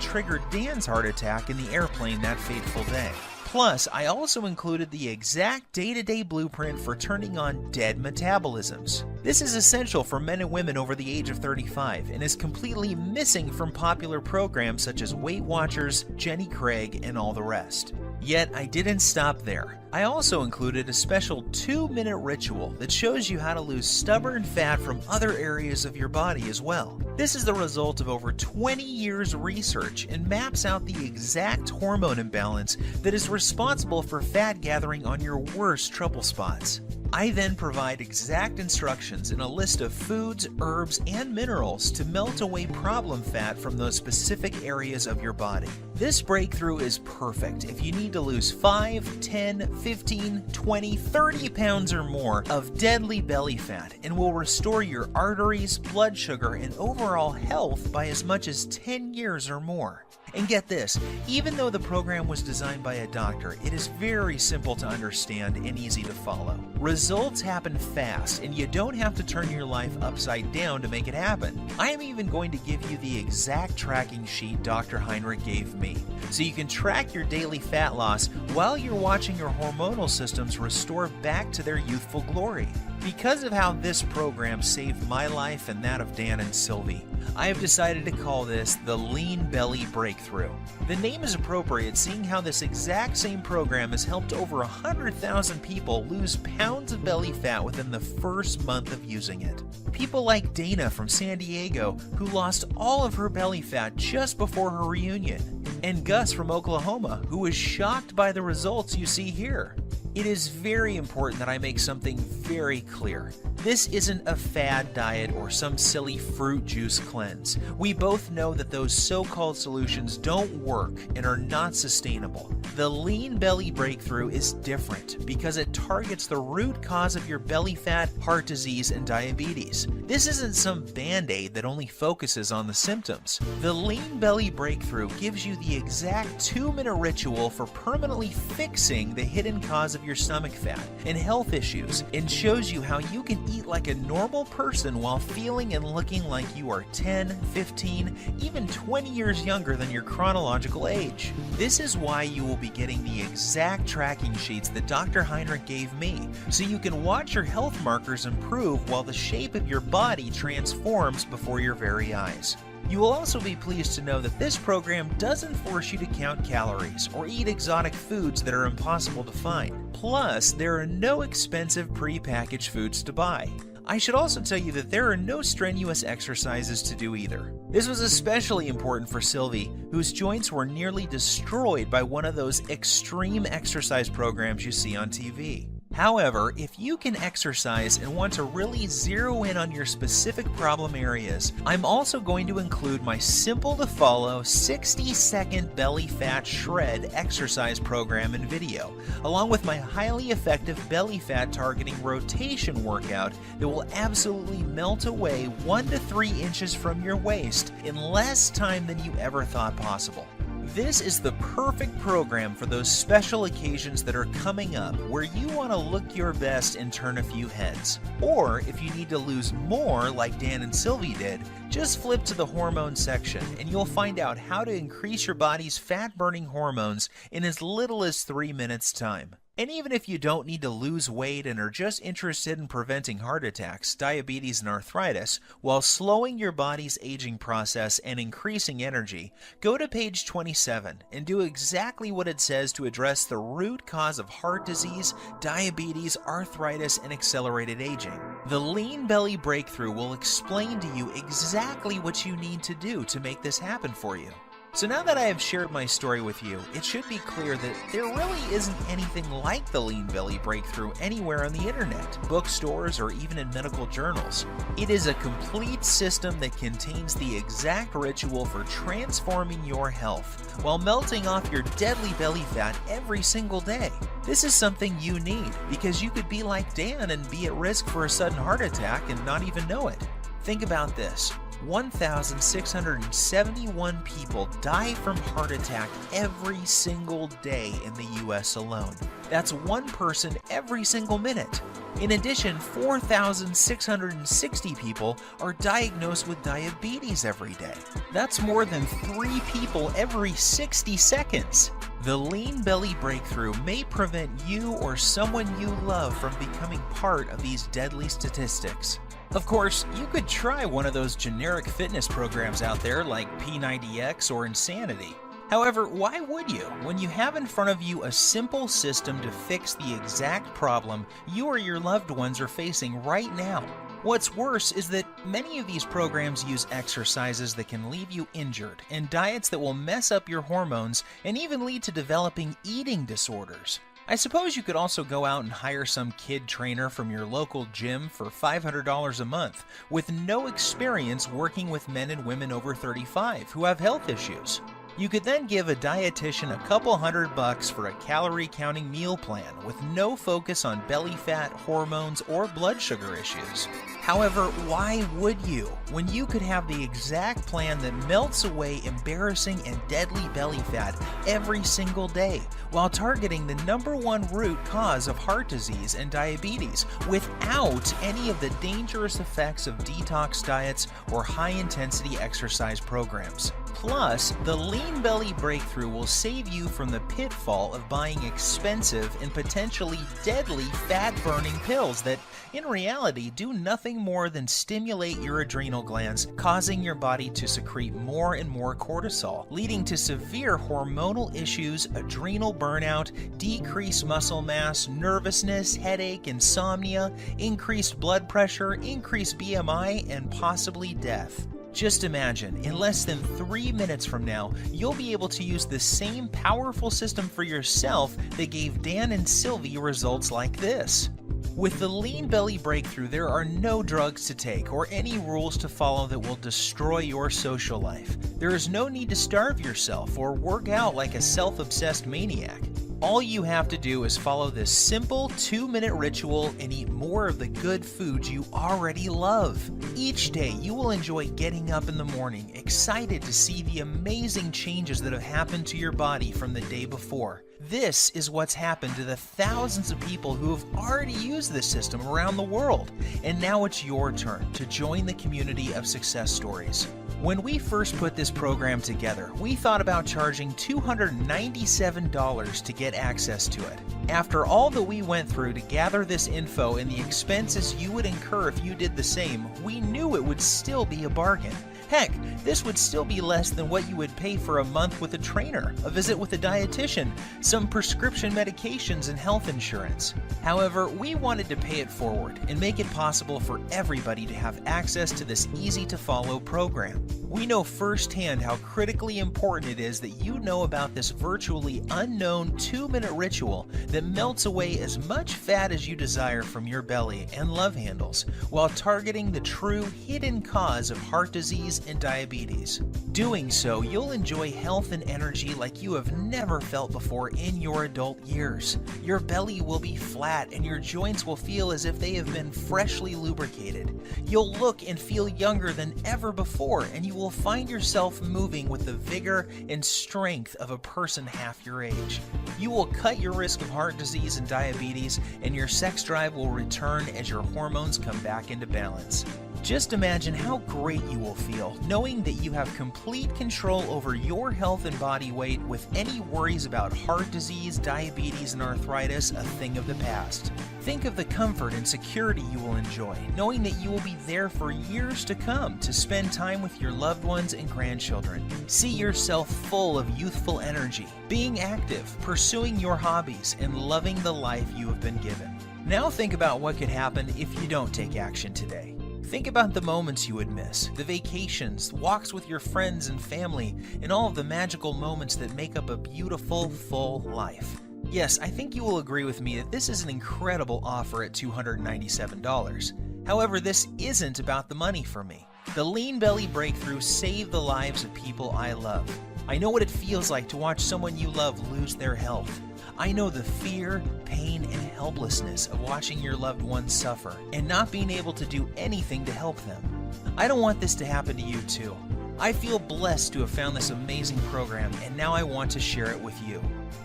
triggered Dan's heart attack in the airplane that fateful day. Plus, I also included the exact day-to-day blueprint for turning on dead metabolisms. This is essential for men and women over the age of 35 and is completely missing from popular programs such as Weight Watchers, Jenny Craig, and all the rest. Yet, I didn't stop there. I also included a special 2-minute ritual that shows you how to lose stubborn fat from other areas of your body as well. This is the result of over 20 years research and maps out the exact hormone imbalance that is responsible for fat gathering on your worst trouble spots. I then provide exact instructions and a list of foods, herbs, and minerals to melt away problem fat from those specific areas of your body. This breakthrough is perfect if you need to lose 5, 10, 15, 20, 30 pounds or more of deadly belly fat and will restore your arteries, blood sugar, and overall health by as much as 10 years or more. And get this, even though the program was designed by a doctor, it is very simple to understand and easy to follow. Results happen fast, and you don't have to turn your life upside down to make it happen. I am even going to give you the exact tracking sheet Dr. Heinrich gave me, so you can track your daily fat loss while you're watching your hormonal systems restore back to their youthful glory. Because of how this program saved my life and that of Dan and Sylvie, I have decided to call this the Lean Belly Breakthrough. The name is appropriate seeing how this exact same program has helped over 100,000 people lose pounds of belly fat within the first month of using it. People like Dana from San Diego, who lost all of her belly fat just before her reunion, and Gus from Oklahoma, who was shocked by the results you see here. It is very important that I make something very clear. This isn't a fad diet or some silly fruit juice cleanse. We both know that those so-called solutions don't work and are not sustainable. The Lean Belly Breakthrough is different because it targets the root cause of your belly fat, heart disease, and diabetes. This isn't some band-aid that only focuses on the symptoms. The Lean Belly Breakthrough gives you the exact 2-minute ritual for permanently fixing the hidden cause of your stomach fat and health issues, and shows you how you can eat like a normal person while feeling and looking like you are 10, 15, even 20 years younger than your chronological age. This is why you will be getting the exact tracking sheets that Dr. Heinrich gave me, so you can watch your health markers improve while the shape of your body transforms before your very eyes. You will also be pleased to know that this program doesn't force you to count calories or eat exotic foods that are impossible to find. Plus, there are no expensive pre-packaged foods to buy. I should also tell you that there are no strenuous exercises to do either. This was especially important for Sylvie, whose joints were nearly destroyed by one of those extreme exercise programs you see on TV. However, if you can exercise and want to really zero in on your specific problem areas, I'm also going to include my simple-to-follow 60-second belly fat shred exercise program and video, along with my highly effective belly fat targeting rotation workout that will absolutely melt away 1 to 3 inches from your waist in less time than you ever thought possible. This is the perfect program for those special occasions that are coming up where you want to look your best and turn a few heads. Or if you need to lose more like Dan and Sylvie did, just flip to the hormone section and you'll find out how to increase your body's fat-burning hormones in as little as 3 minutes time. And even if you don't need to lose weight and are just interested in preventing heart attacks, diabetes, and arthritis, while slowing your body's aging process and increasing energy, go to page 27 and do exactly what it says to address the root cause of heart disease, diabetes, arthritis, and accelerated aging. The Lean Belly Breakthrough will explain to you exactly what you need to do to make this happen for you. So now that I have shared my story with you, it should be clear that there really isn't anything like the Lean Belly Breakthrough anywhere on the internet, bookstores, or even in medical journals. It is a complete system that contains the exact ritual for transforming your health while melting off your deadly belly fat every single day. This is something you need because you could be like Dan and be at risk for a sudden heart attack and not even know it. Think about this. 1,671 people die from heart attack every single day in the US alone. That's one person every single minute. In addition, 4,660 people are diagnosed with diabetes every day. That's more than 3 people every 60 seconds. The Lean Belly Breakthrough may prevent you or someone you love from becoming part of these deadly statistics. Of course, you could try one of those generic fitness programs out there like P90X or Insanity. However, why would you when you have in front of you a simple system to fix the exact problem you or your loved ones are facing right now? What's worse is that many of these programs use exercises that can leave you injured and diets that will mess up your hormones and even lead to developing eating disorders. I suppose you could also go out and hire some kid trainer from your local gym for $500 a month with no experience working with men and women over 35 who have health issues. You could then give a dietitian a couple $100 for a calorie counting meal plan with no focus on belly fat, hormones, or blood sugar issues. However, why would you, when you could have the exact plan that melts away embarrassing and deadly belly fat every single day, while targeting the #1 root cause of heart disease and diabetes without any of the dangerous effects of detox diets or high-intensity exercise programs? Plus, the Lean Belly Breakthrough will save you from the pitfall of buying expensive and potentially deadly fat-burning pills that, in reality, do nothing more than stimulate your adrenal glands, causing your body to secrete more and more cortisol, leading to severe hormonal issues, adrenal burnout, decreased muscle mass, nervousness, headache, insomnia, increased blood pressure, increased BMI, and possibly death. Just imagine, in less than 3 minutes from now, you'll be able to use the same powerful system for yourself that gave Dan and Sylvie results like this. With the Lean Belly Breakthrough, there are no drugs to take or any rules to follow that will destroy your social life. There is no need to starve yourself or work out like a self-obsessed maniac. All you have to do is follow this simple 2-minute ritual and eat more of the good foods you already love. Each day, you will enjoy getting up in the morning, excited to see the amazing changes that have happened to your body from the day before. This is what's happened to the thousands of people who have already used this system around the world. And now it's your turn to join the community of success stories. When we first put this program together, we thought about charging $297 to get access to it. After all that we went through to gather this info and the expenses you would incur if you did the same, we knew it would still be a bargain. Heck, this would still be less than what you would pay for a month with a trainer, a visit with a dietitian, some prescription medications, and health insurance. However, we wanted to pay it forward and make it possible for everybody to have access to this easy-to-follow program. We know firsthand how critically important it is that you know about this virtually unknown 2-minute ritual that melts away as much fat as you desire from your belly and love handles, while targeting the true hidden cause of heart disease and diabetes. Doing so, you'll enjoy health and energy like you have never felt before in your adult years. Your belly will be flat and your joints will feel as if they have been freshly lubricated. You'll look and feel younger than ever before, and you will find yourself moving with the vigor and strength of a person half your age. You will cut your risk of heart disease and diabetes, and your sex drive will return as your hormones come back into balance. Just imagine how great you will feel knowing that you have complete control over your health and body weight, with any worries about heart disease, diabetes, and arthritis a thing of the past. Think of the comfort and security you will enjoy, knowing that you will be there for years to come to spend time with your loved ones and grandchildren. See yourself full of youthful energy, being active, pursuing your hobbies, and loving the life you have been given. Now think about what could happen if you don't take action today. Think about the moments you would miss, the vacations, walks with your friends and family, and all of the magical moments that make up a beautiful, full life. Yes, I think you will agree with me that this is an incredible offer at $297. However, this isn't about the money for me. The Lean Belly Breakthrough saved the lives of people I love. I know what it feels like to watch someone you love lose their health. I know the fear, pain, and helplessness of watching your loved ones suffer and not being able to do anything to help them. I don't want this to happen to you too. I feel blessed to have found this amazing program, and now I want to share it with you.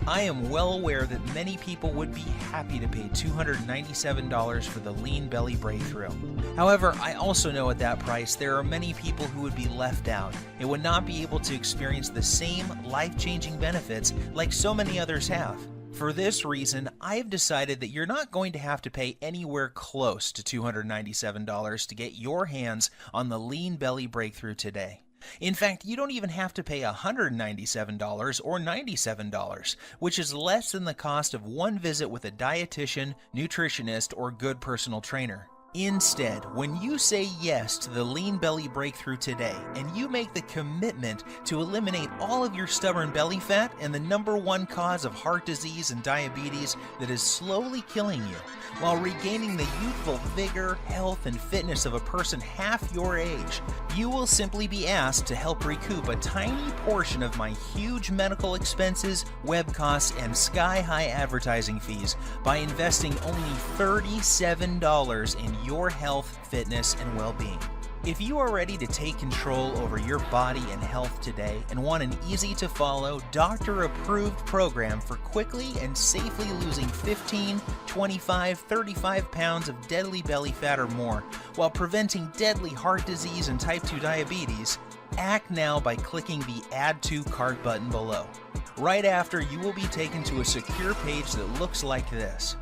I am well aware that many people would be happy to pay $297 for the Lean Belly Breakthrough. However, I also know at that price there are many people who would be left out and would not be able to experience the same life-changing benefits like so many others have. For this reason, I've decided that you're not going to have to pay anywhere close to $297 to get your hands on the Lean Belly Breakthrough today. In fact, you don't even have to pay $197 or $97, which is less than the cost of one visit with a dietitian, nutritionist, or good personal trainer. Instead, when you say yes to the Lean Belly Breakthrough today and you make the commitment to eliminate all of your stubborn belly fat and the #1 cause of heart disease and diabetes that is slowly killing you, while regaining the youthful vigor, health, and fitness of a person half your age, you will simply be asked to help recoup a tiny portion of my huge medical expenses, web costs, and sky-high advertising fees by investing only $37 in your health, fitness, and well-being. If you are ready to take control over your body and health today and want an easy-to-follow, doctor-approved program for quickly and safely losing 15, 25, 35 pounds of deadly belly fat or more while preventing deadly heart disease and type 2 diabetes, act now by clicking the Add to Cart button below. Right after, you will be taken to a secure page that looks like this.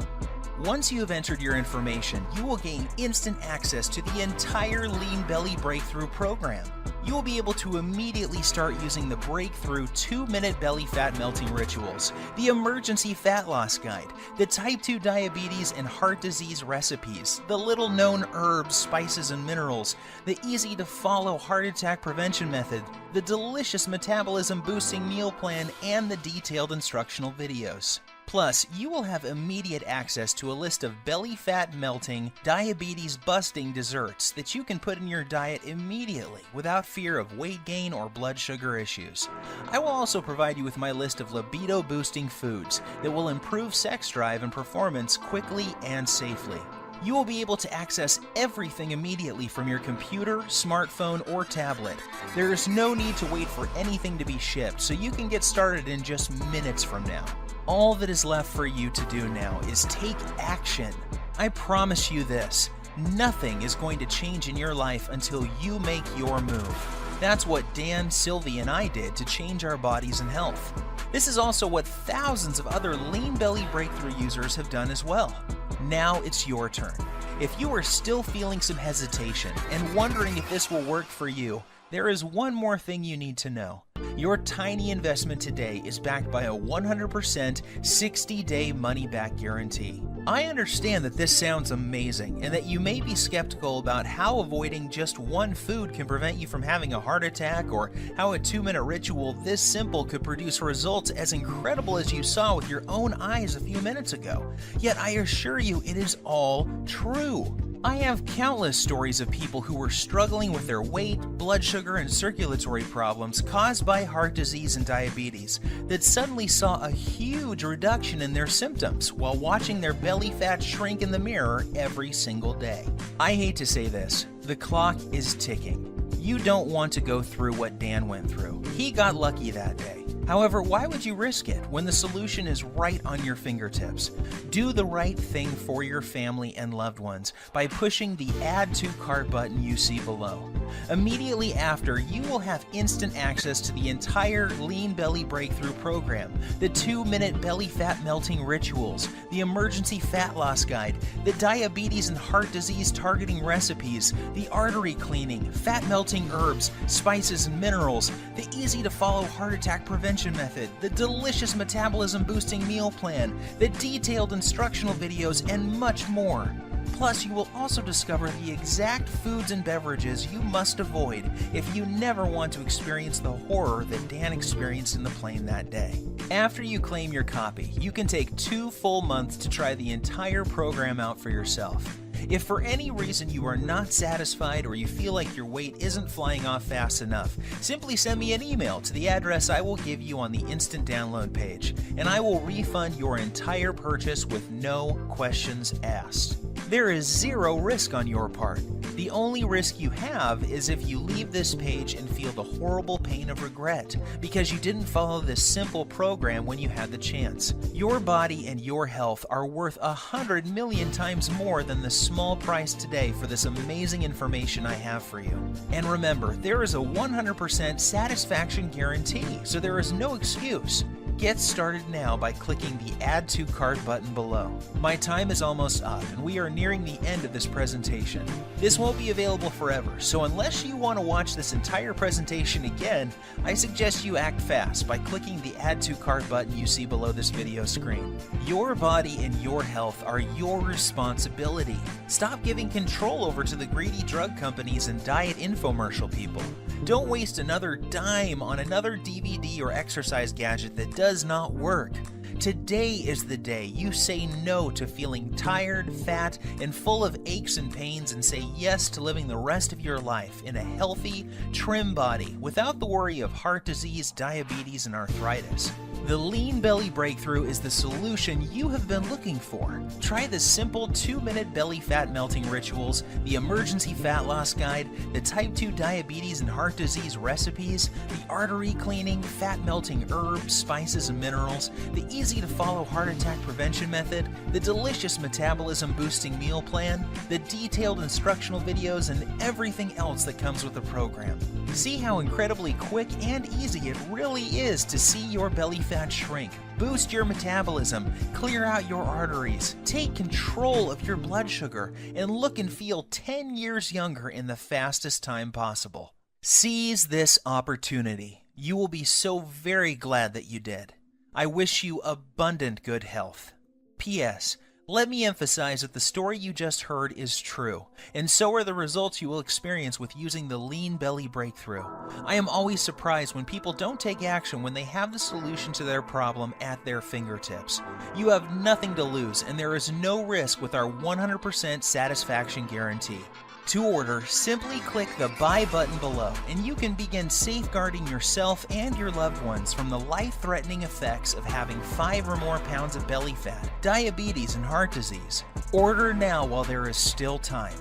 Once you have entered your information, you will gain instant access to the entire Lean Belly Breakthrough program. You will be able to immediately start using the Breakthrough 2-minute belly fat melting rituals, the emergency fat loss guide, the type 2 diabetes and heart disease recipes, the little-known herbs, spices, and minerals, the easy-to-follow heart attack prevention method, the delicious metabolism boosting meal plan, and the detailed instructional videos. Plus, you will have immediate access to a list of belly fat melting, diabetes busting desserts that you can put in your diet immediately without fear of weight gain or blood sugar issues. I will also provide you with my list of libido boosting foods that will improve sex drive and performance quickly and safely. You will be able to access everything immediately from your computer, smartphone, or tablet. There is no need to wait for anything to be shipped, so you can get started in just minutes from now. All that is left for you to do now is take action. I promise you this, nothing is going to change in your life until you make your move. That's what Dan, Sylvie, and I did to change our bodies and health. This is also what thousands of other Lean Belly Breakthrough users have done as well. Now it's your turn. If you are still feeling some hesitation and wondering if this will work for you, there is one more thing you need to know. Your tiny investment today is backed by a 100% 60-day money-back guarantee. I understand that this sounds amazing and that you may be skeptical about how avoiding just one food can prevent you from having a heart attack, or how a 2-minute ritual this simple could produce results as incredible as you saw with your own eyes a few minutes ago. Yet I assure you it is all true. I have countless stories of people who were struggling with their weight, blood sugar, and circulatory problems caused by heart disease and diabetes that suddenly saw a huge reduction in their symptoms while watching their belly fat shrink in the mirror every single day. I hate to say this, the clock is ticking. You don't want to go through what Dan went through. He got lucky that day. However, why would you risk it when the solution is right on your fingertips? Do the right thing for your family and loved ones by pushing the Add to Cart button you see below. Immediately after, you will have instant access to the entire Lean Belly Breakthrough program, the 2-minute belly fat melting rituals, the emergency fat loss guide, the diabetes and heart disease targeting recipes, the artery cleaning, fat melting herbs, spices and minerals, the easy to follow heart attack prevention method, the delicious metabolism boosting meal plan, the detailed instructional videos, and much more. Plus, you will also discover the exact foods and beverages you must avoid if you never want to experience the horror that Dan experienced in the plane that day. After you claim your copy, you can take 2 full months to try the entire program out for yourself. If for any reason you are not satisfied or you feel like your weight isn't flying off fast enough, simply send me an email to the address I will give you on the instant download page, and I will refund your entire purchase with no questions asked. There is 0 risk on your part. The only risk you have is if you leave this page and feel the horrible pain of regret because you didn't follow this simple program when you had the chance. Your body and your health are worth 100 million times more than the small price today for this amazing information I have for you. And remember, there is a 100% satisfaction guarantee, so there is no excuse. Get started now by clicking the Add to Cart button below. My time is almost up and we are nearing the end of this presentation. This won't be available forever, so unless you want to watch this entire presentation again, I suggest you act fast by clicking the Add to Cart button you see below this video screen. Your body and your health are your responsibility. Stop giving control over to the greedy drug companies and diet infomercial people. Don't waste another dime on another DVD or exercise gadget that does not work. Today is the day you say no to feeling tired, fat, and full of aches and pains and say yes to living the rest of your life in a healthy, trim body without the worry of heart disease, diabetes, and arthritis. The Lean Belly Breakthrough is the solution you have been looking for. Try the simple 2-minute belly fat melting rituals, the emergency fat loss guide, the type 2 diabetes and heart disease recipes, the artery cleaning, fat melting herbs, spices, and minerals, the easy to follow heart attack prevention method, the delicious metabolism boosting meal plan, the detailed instructional videos, and everything else that comes with the program. See how incredibly quick and easy it really is to see your belly fat shrink, boost your metabolism, clear out your arteries, take control of your blood sugar, and look and feel 10 years younger in the fastest time possible. Seize this opportunity. You will be so very glad that you did. I wish you abundant good health. P.S. Let me emphasize that the story you just heard is true, and so are the results you will experience with using the Lean Belly Breakthrough. I am always surprised when people don't take action when they have the solution to their problem at their fingertips. You have nothing to lose, and there is no risk with our 100% satisfaction guarantee. To order, simply click the Buy button below, and you can begin safeguarding yourself and your loved ones from the life-threatening effects of having 5 or more pounds of belly fat, diabetes, and heart disease. Order now while there is still time.